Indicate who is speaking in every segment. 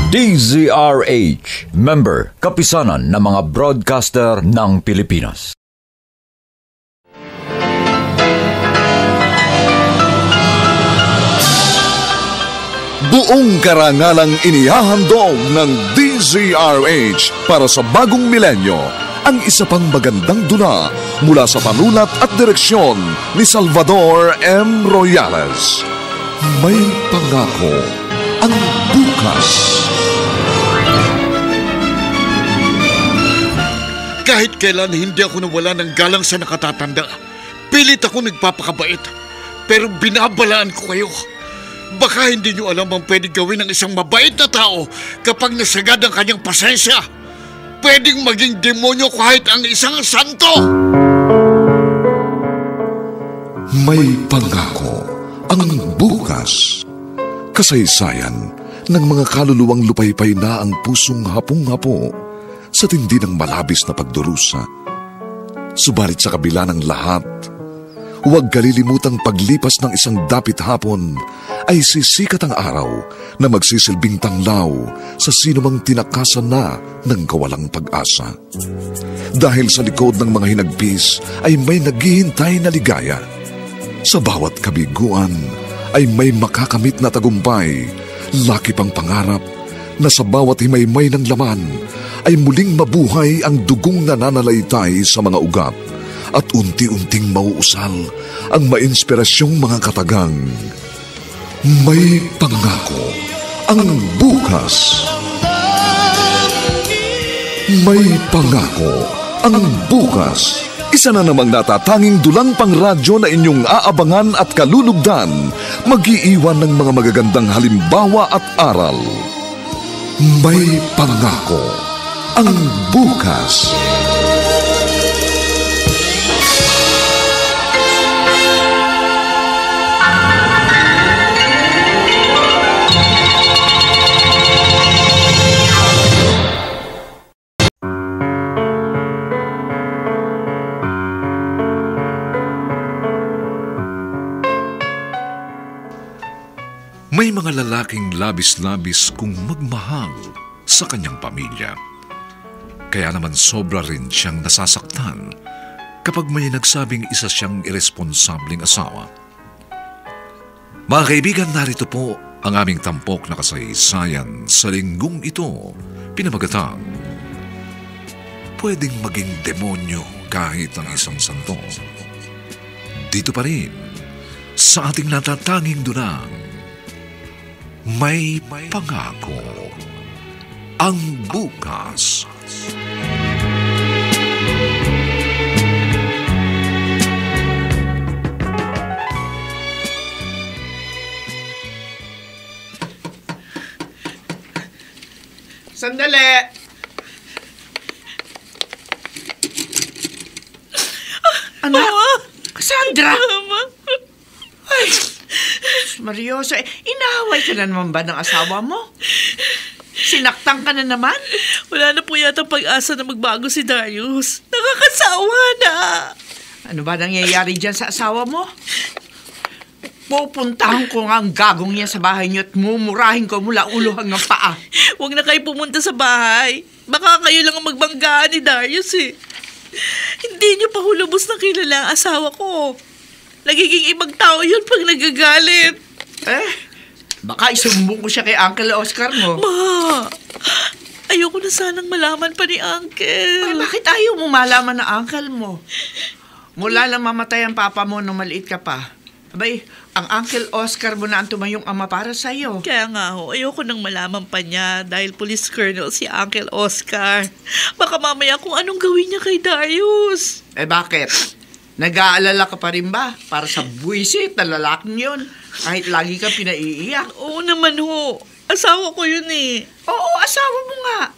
Speaker 1: DZRH, member, kapisanan ng mga broadcaster ng Pilipinas.
Speaker 2: Buong karangalang inihahandog ng DZRH para sa bagong milenyo ang isa pang magandang dula mula sa panulat at direksyon ni Salvador M. Royales. May pangako ang bukas.
Speaker 3: Kahit kailan hindi ako nawala ng galang sa nakatatanda. Pilit ako nagpapakabait. Pero binabalaan ko kayo. Baka hindi nyo alam ang pwedeng gawin ng isang mabait na tao kapag nasagad ang kanyang pasensya. Pwedeng maging demonyo kahit ang isang santo.
Speaker 2: May pangako ang bukas. Kasaysayan ng mga kaluluwang lupaypay na ang pusong hapong-hapo sa tindi ng malabis na pagdurusa. Subalit sa kabila ng lahat, huwag kalilimutang paglipas ng isang dapit hapon ay sisikat ang araw na magsisilbing tanglaw sa sinumang tinakasan na ng kawalang pag-asa. Dahil sa likod ng mga hinagpis ay may naghihintay na ligaya. Sa bawat kabiguan ay may makakamit na tagumpay, laki pang pangarap na sa bawat himaymay ng laman ay muling mabuhay ang dugong nananalaytay sa mga ugat at unti-unting mauusal ang mainspirasyong mga katagang. May pangako ang bukas. May pangako ang bukas. Isa na namang natatanging dulang pangradyo na inyong aabangan at kalulugdan, mag-iiwan ng mga magagandang halimbawa at aral. May pangako ang bukas. May mga lalaking labis-labis kung magmahal sa kanyang pamilya. Kaya naman sobra rin siyang nasasaktan kapag may nagsabing isa siyang irresponsableng asawa. Mga kaibigan, narito po ang aming tampok na kasaysayan sa linggong ito, pinamagatang Pwedeng maging demonyo kahit ang isang santo. Dito pa rin sa ating natatanging dunang may pangako ang bukas.
Speaker 4: Sandali! Anak?
Speaker 5: Mama!
Speaker 4: Cassandra!
Speaker 5: Mama!
Speaker 4: Ay, Mariosa, inaaway ka na naman ba ng asawa mo? Sinaktan ka na naman?
Speaker 5: Wala na po yata pag-asa na magbago si Darius. Nakakasawa na!
Speaker 4: Ano ba nangyayari dyan sa asawa mo? Pupuntahan ko nga ang gagong niya sa bahay niyo at mumurahin ko mula ulo hanggang paa.
Speaker 5: Huwag na kayo pumunta sa bahay. Baka kayo lang ang magbanggaan ni Darius eh. Hindi niyo pa hulubos na kilala ang asawa ko. Nagiging ibang tao yun pag nagagalit.
Speaker 4: Baka isumbong ko siya kay Uncle Oscar mo.
Speaker 5: Ma, ayoko na sanang malaman pa ni Uncle.
Speaker 4: Ay, bakit ayaw mo malaman na uncle mo? Mula lang mamatay ang papa mo nung maliit ka pa. Abay, ang Uncle Oscar mo na ang tumayong ama para sa'yo.
Speaker 5: Kaya nga ho, ayoko nang malaman pa niya dahil police colonel si Uncle Oscar. Baka mamaya kung anong gawin niya kay Darius.
Speaker 4: Bakit? Nag-aalala ka pa rin ba para sa buwisit na lalaking yun? Kahit lagi ka pinaiiyak.
Speaker 5: Oo naman ho. Asawa ko yun eh.
Speaker 4: Oo, asawa mo nga.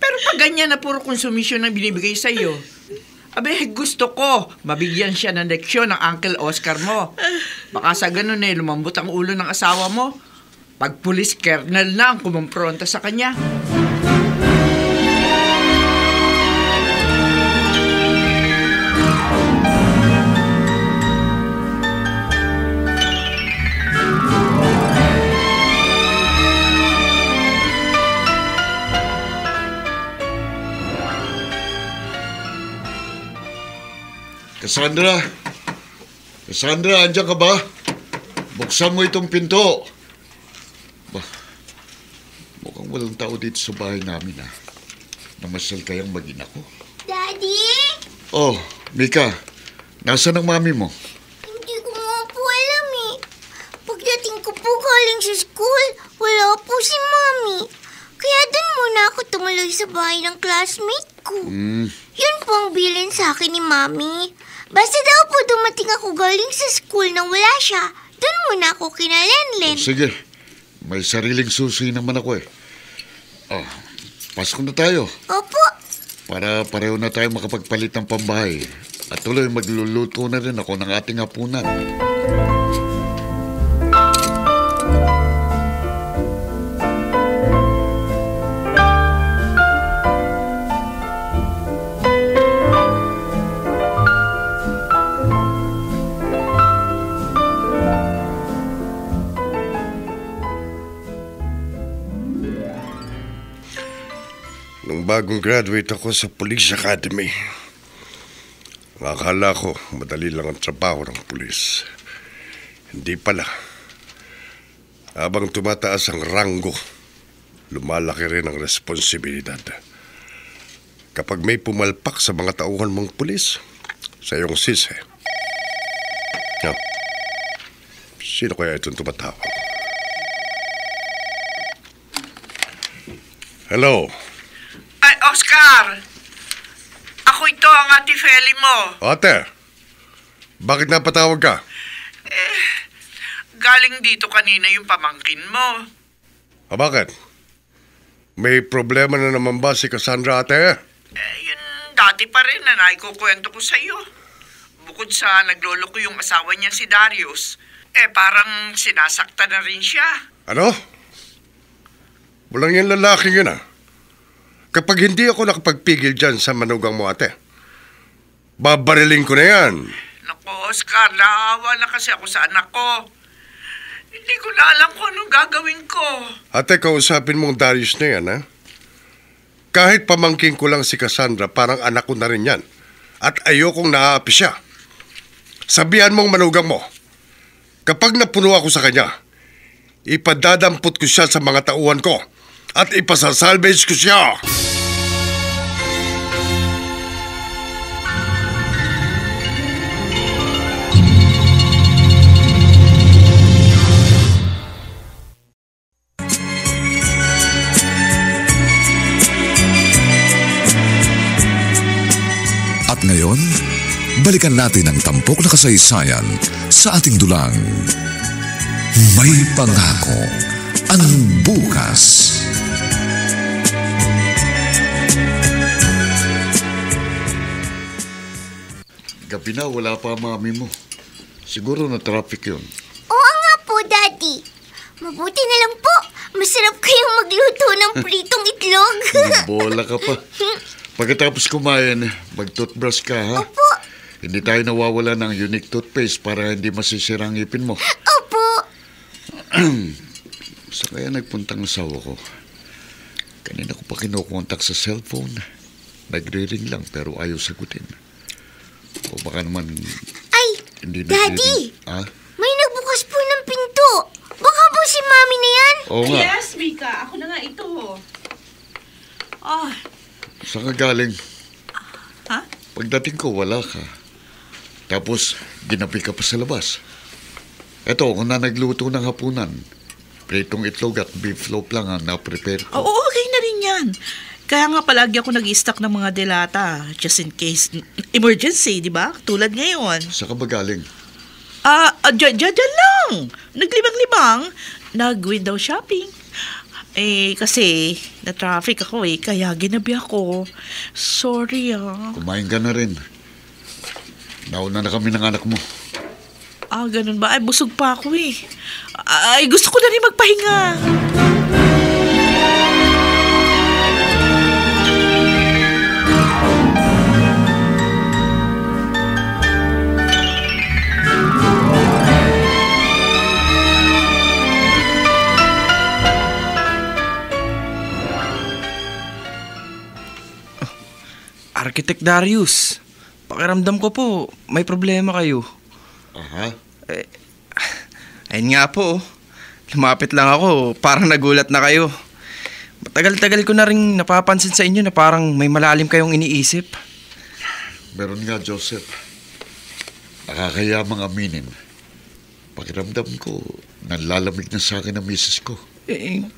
Speaker 4: Pero pag ganyan na puro konsumisyon ang binibigay sa'yo, gusto ko mabigyan siya ng leksyon ng Uncle Oscar mo. Baka sa ganun lumambot ang ulo ng asawa mo. Pag police colonel na ang kumumpronta sa kanya.
Speaker 3: Cassandra? Cassandra, andyan ka ba? Buksan mo itong pinto. Bah, mukhang walang tao dito sa bahay namin, ha? Namasal kayang mag-ina ko.
Speaker 6: Daddy?
Speaker 3: Oh, Mika. Nasaan ang mami mo?
Speaker 6: Hindi ko nga po alam eh. Pagdating ko po galing sa school, wala po si Mami. Kaya doon muna ako tumuloy sa bahay ng classmate ko. Yun po ang bilin sa akin ni Mami. Basta daw po dumating ako galing sa school nang wala siya, doon muna ako kina Lenlen.
Speaker 3: Sige. May sariling susi naman ako eh. Oh, pasok na tayo.
Speaker 6: Opo.
Speaker 3: Para pareho na tayo makapagpalit ng pambahay. At tuloy magluluto na rin ako ng ating hapunan.
Speaker 7: Nung bagong graduate ako sa Police Academy, akala ko madali lang ang trabaho ng pulis. Hindi pala. Habang tumataas ang ranggo, lumalaki rin ang responsibilidad. Kapag may pumalpak sa mga tauhan mong pulis, sa iyong sisi. Oh, sino kaya itong tumatawag? Hello?
Speaker 4: Ay, Oscar! Ako ito ang Ate Feli mo.
Speaker 7: Ate, bakit napatawag ka?
Speaker 4: Galing dito kanina yung pamangkin mo.
Speaker 7: Bakit? May problema na naman ba si Cassandra, ate?
Speaker 4: Yun dati pa rin na naikukwento ko sa'yo. Bukod sa naglolo ko yung asawa niya si Darius, parang sinasakta na rin siya.
Speaker 7: Ano? Walang yan lalaking yun, ah. Kapag hindi ako nakapagpigil dyan sa manugang mo, ate, babariling ko na yan.
Speaker 4: Naku, Oscar, naawa na kasi ako sa anak ko. Hindi ko na alam kung anong gagawin ko.
Speaker 7: Ate, kausapin mong Darius na yan, ha? Kahit pamangking ko lang si Cassandra, parang anak ko na rin yan. At ayokong naaapi siya. Sabihan mong manugang mo, kapag napuno ako sa kanya, ipadadampot ko siya sa mga tauhan ko at ipasasalvage ko siya.
Speaker 2: At ngayon, balikan natin ang tampok na kasaysayan sa ating dulang. May pangako ang bukas.
Speaker 3: Gabi na, wala pa mami mo. Siguro na traffic yun.
Speaker 6: Oo nga po, Daddy. Mabuti na lang po. Masarap kayong magluto ng pritong itlog.
Speaker 3: Bola ka pa. Pagkatapos kumain, mag-toothbrush ka, ha?
Speaker 6: Opo.
Speaker 3: Hindi tayo nawawala ng unique toothpaste para hindi masisira ang ngipin mo.
Speaker 6: Opo.
Speaker 3: Saan kaya nagpuntang asawa ko? Kanina ko pa kinukontak sa cellphone. Nagre-ring lang pero ayaw sagutin. O baka naman
Speaker 6: Ay,
Speaker 3: hindi
Speaker 6: Daddy.
Speaker 3: Ha?
Speaker 6: May nagbukas po ng pinto. Baka po si Mami na yan.
Speaker 3: Oo nga.
Speaker 5: Yes, Mika. Ako na nga ito.
Speaker 3: Saan ka galing?
Speaker 5: Ha?
Speaker 3: Pagdating ko, wala ka. Tapos, ginapi ka pa sa labas. Eto, kung na nagluto ng hapunan, pritong itlog at beef loaf lang ang na-prepare ko.
Speaker 5: Oo, okay na rin yan. Kaya nga palagi ako nag-i-stock ng mga delata just in case emergency, di ba? Tulad ngayon.
Speaker 3: Saan ka ba galing?
Speaker 5: Diyan lang. Naglibang-libang. Nag-window shopping. Kasi na-traffic ako kaya ginabi ako. Sorry
Speaker 3: Kumain ka na rin. Nauna na kami ng anak mo.
Speaker 5: Ganun ba? Busog pa ako gusto ko na rin magpahinga.
Speaker 8: Architect Darius, pakiramdam ko po, may problema kayo.
Speaker 3: Aha.
Speaker 8: Ayun nga po, lumapit lang ako, parang nagulat na kayo. Matagal-tagal ko na rin napapansin sa inyo na parang may malalim kayong iniisip.
Speaker 3: Meron nga, Joseph. Nakakayamang aminin. Pakiramdam ko, nalalamig na sa akin ang misis ko.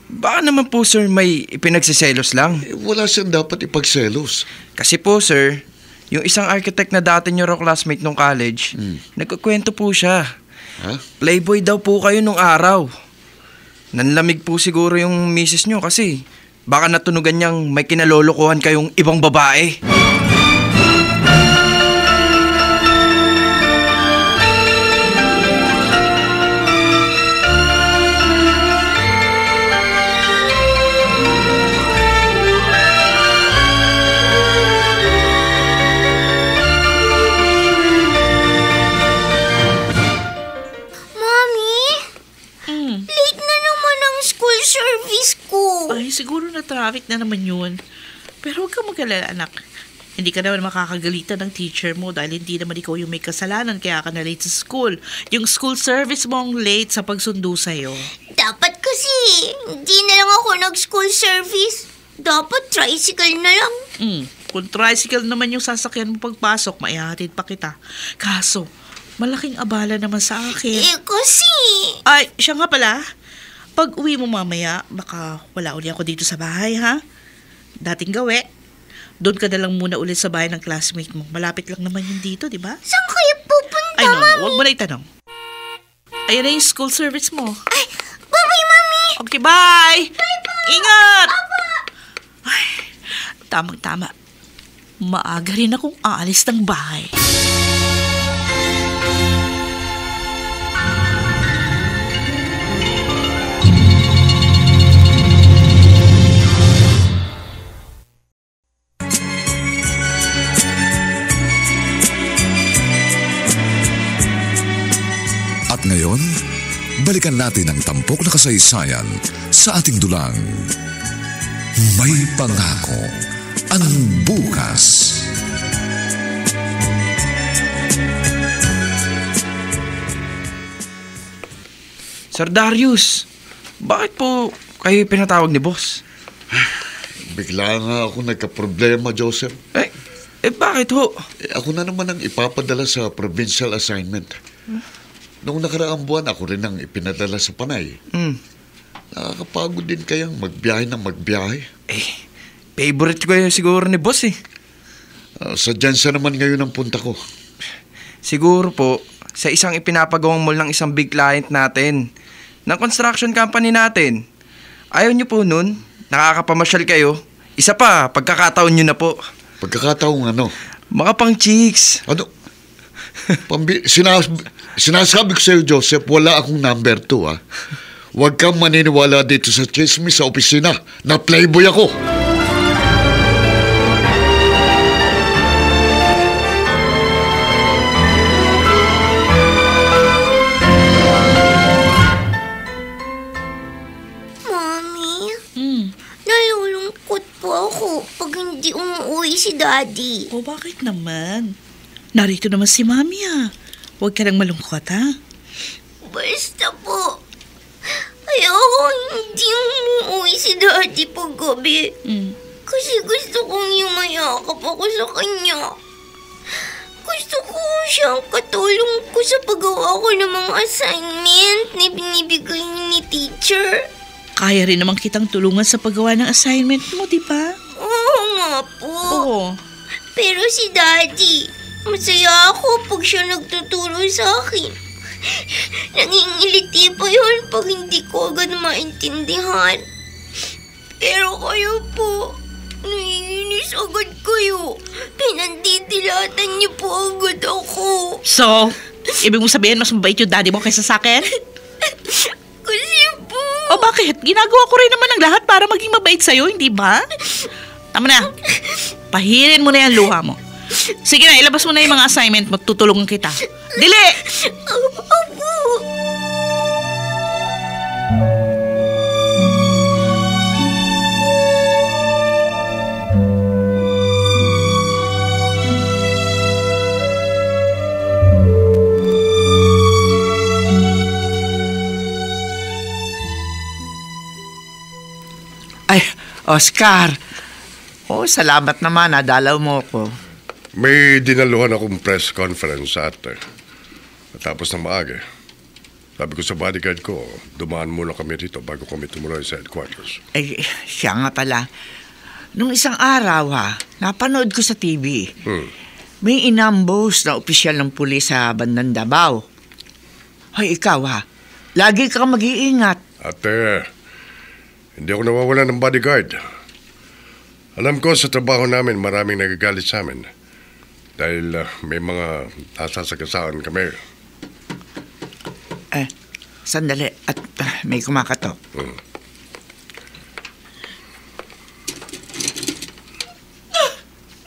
Speaker 8: Baka naman po sir may ipinagsiselos lang.
Speaker 3: Wala siyang dapat ipagselos.
Speaker 8: Kasi po sir, yung isang architect na dati nyo raw classmate nung college, nagkukwento po siya.
Speaker 3: Ha?
Speaker 8: Playboy daw po kayo nung araw. Nanlamig po siguro yung misis nyo kasi baka natunugan niyang may kinalolokohan kayong ibang babae.
Speaker 5: Siguro na traffic na naman yun. Pero huwag kang mag-alala, anak. Hindi ka naman makakagalitan ng teacher mo dahil hindi naman ikaw yung may kasalanan kaya ka na late sa school. Yung school service mo ang late sa pagsundo sa'yo.
Speaker 6: Dapat kasi, hindi na lang ako nag-school service. Dapat tricycle na lang.
Speaker 5: Kung tricycle naman yung sasakyan mo pagpasok, maihatid pa kita. Kaso, malaking abala naman sa akin.
Speaker 6: Kasi...
Speaker 5: Ay, siya nga pala. Pag uwi mo mamaya, baka wala uli ako dito sa bahay, ha? Dating gawi. Doon ka na lang muna ulit sa bahay ng classmate mo. Malapit lang naman yun dito, di ba?
Speaker 6: Saan kayo pupunta,
Speaker 5: Ay, no,
Speaker 6: Mami?
Speaker 5: huwag mo na itanong. Ayan na yung school service mo.
Speaker 6: Ay, bye-bye, Mami!
Speaker 5: Okay, bye!
Speaker 6: Bye-bye!
Speaker 5: Ingat!
Speaker 6: Papa!
Speaker 5: Ay, tamang-tama. Maaga rin akong aalis ng bahay.
Speaker 2: At ngayon, balikan natin ang tampok na kasaysayan sa ating dulang. May pangako ang bukas.
Speaker 8: Sir Darius, bakit po kayo pinatawag ni boss?
Speaker 3: Bigla nga ako nagka-problema, Joseph.
Speaker 8: Bakit ho?
Speaker 3: Ako na naman ang ipapadala sa provincial assignment. Noong nakaraang buwan, ako rin ang ipinadala sa Panay. Nakakapagod din kayang magbiyahe ng magbiyahe.
Speaker 8: Favorite ko siguro ni boss eh.
Speaker 3: Sadyansa naman ngayon ang punta ko.
Speaker 8: Siguro po, sa isang ipinapagawang mall ng isang big client natin, ng construction company natin. Ayaw niyo po nun? Nakakapamasyal kayo? Isa pa, pagkakataon niyo na po.
Speaker 3: Pagkakataong ano?
Speaker 8: Mga pang chicks.
Speaker 3: Ano? Sinasabi ko sa'yo, Joseph, wala akong number 2, ha? Huwag kang maniniwala dito sa chismis sa opisina na playboy ako.
Speaker 6: Mami, nalulungkot po ako pag hindi umuwi si Daddy.
Speaker 5: O bakit naman? Narito naman si Mami, ha? Huwag ka nang malungkot, ha?
Speaker 6: Basta po, ayoko hindi umuwi si Daddy pag gabi. Kasi gusto kong yumayakap ako sa kanya. Gusto ko siyang katulong ko sa paggawa ko ng mga assignment na binibigay ni teacher.
Speaker 5: Kaya rin naman kitang tulungan sa paggawa ng assignment mo, di ba?
Speaker 6: Oo nga po.
Speaker 5: Oo.
Speaker 6: Pero si Daddy, masaya ako pag siya nagtuturo sa akin. Nangingiliti pa yun pag hindi ko agad maintindihan. Pero kayo po, naiinis agad kayo. Pinanditilatan niyo po agad ako.
Speaker 5: So, ibig mong sabihin mas mabait yung daddy mo kaysa sa akin?
Speaker 6: Kasi po...
Speaker 5: O bakit? Ginagawa ko rin naman ang lahat para maging mabait sa'yo, hindi ba? Tama na. Pahirin mo na yung luha mo. Sige na, ilabas mo na yung mga assignment mo. Tutulungan kita. Dili!
Speaker 6: Opo!
Speaker 4: Oscar, salamat naman, nadalaw mo ko.
Speaker 7: May dinaluhan akong press conference sa ate. Tapos ng maaga. Sabi ko sa bodyguard ko, dumaan muna kami dito bago kami tumuloy sa headquarters.
Speaker 4: Siya nga pala. Nung isang araw napanood ko sa TV. May inambos na opisyal ng pulis sa bandang Davao. Hoy, ikaw lagi kang mag-iingat.
Speaker 7: Ate, hindi ako nawawala ng bodyguard. Alam ko sa trabaho namin maraming nagagalit sa amin. Dahil may mga nasasagasaan kami.
Speaker 4: Sandali. At may kumakatok.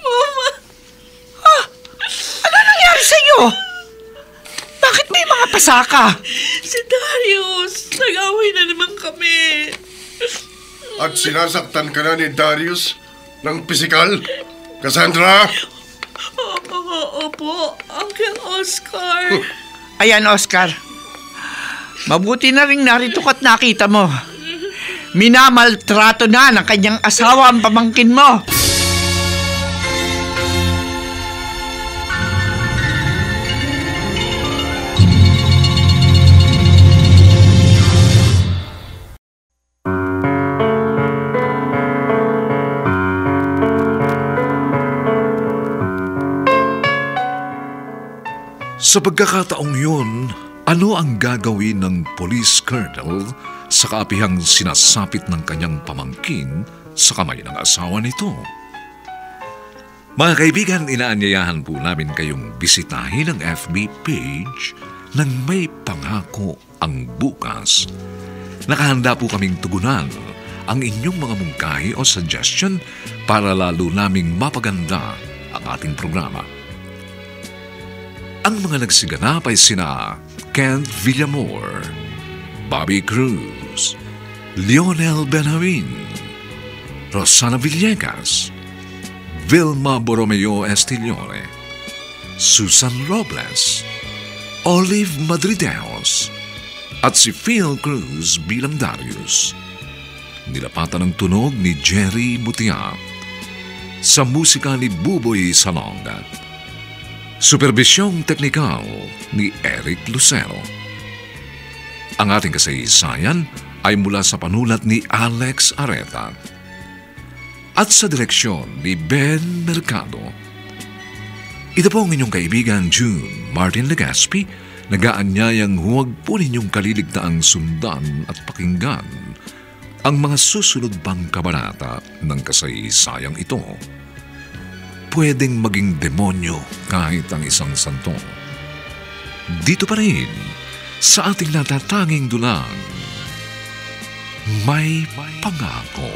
Speaker 5: Mama!
Speaker 4: Ano nangyari sa'yo? Bakit may mga pasaka?
Speaker 5: Si Darius! Nag-away na naman kami.
Speaker 7: At sinasaktan ka na ni Darius ng pisikal? Cassandra?
Speaker 5: Opo, Uncle Oscar.
Speaker 4: Ayan, Oscar. Mabuti na rin narito ka't nakita mo. Minamaltrato na ng kanyang asawa ang pamangkin mo.
Speaker 2: Sa pagkakataong yun, ano ang gagawin ng police colonel sa kaapihang sinasapit ng kanyang pamangkin sa kamay ng asawa nito? Mga kaibigan, inaanyayahan po namin kayong bisitahin ang FB page ng May Pangako ang Bukas. Nakahanda po kaming tugunan ang inyong mga mungkahi o suggestion para lalo naming mapaganda ang ating programa. Ang mga nagsiganap ay sina Kent Villamor, Bobby Cruz, Lionel Benjamin, Rosana Villegas, Vilma Borromeo Estillone, Susan Robles, Olive Madrideos, at si Phil Cruz bilang Darius. Nilapatan ng tunog ni Jerry Butia, sa musika ni Buboy Salonga. Supervisyong teknikal ni Eric Lucero. Ang ating kasaysayan ay mula sa panulat ni Alex Areta at sa direksyon ni Ben Mercado. Ito po ang inyong kaibigan June Martin Legaspi, nag-aanyayang huwag po ninyong kaliligtaang sundan at pakinggan ang mga susunod pang kabanata ng kasaysayang ito. Pwedeng maging demonyo kahit ang isang santo. Dito pa rin, sa ating natatanging dulang, May Pangako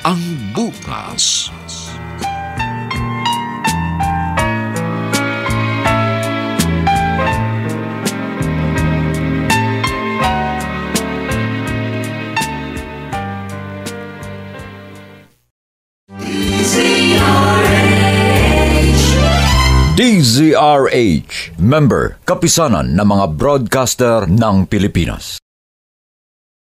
Speaker 2: ang Bukas.
Speaker 1: DZRH, member, kapisanan ng mga broadcaster ng Pilipinas.